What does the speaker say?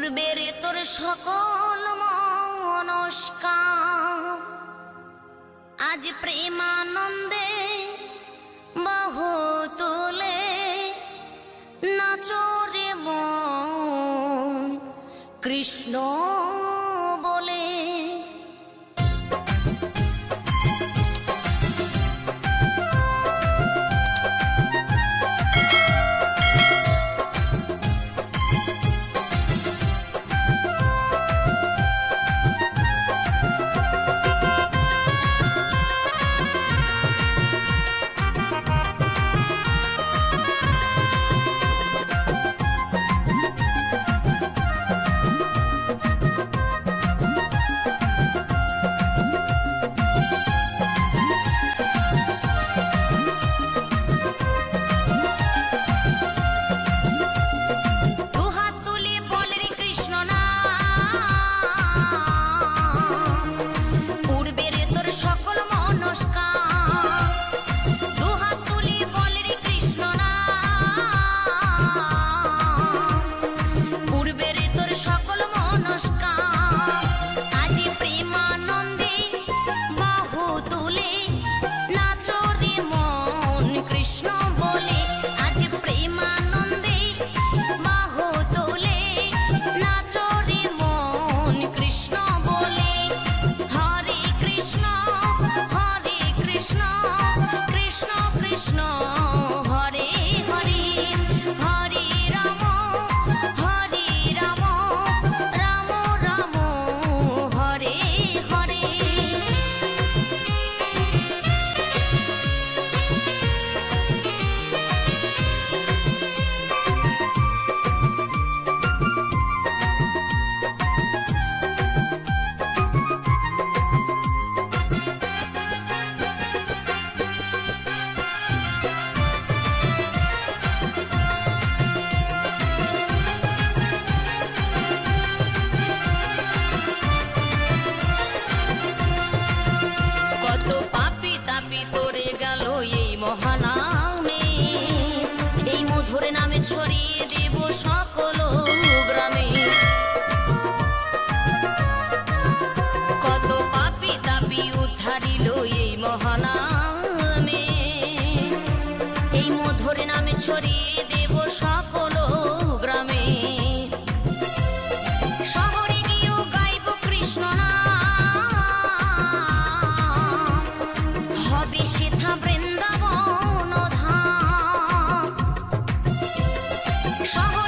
পূর্বের তোর সকল মনস্কার আজ প্রেমানন্দে বহু তুলে নাচরে মন কৃষ্ণ বলে। ছড়িয়ে দেব সকল গ্রামে। কত পাপী তাপী উদ্ধারিল এই মহানামে, এই মধুর নামে ছড়িয়ে দেব সকল গ্রামে। শহরে গিয়েও গাইব কৃষ্ণ নাম, হবে সেথা বৃন্দাবন ধাম। শহর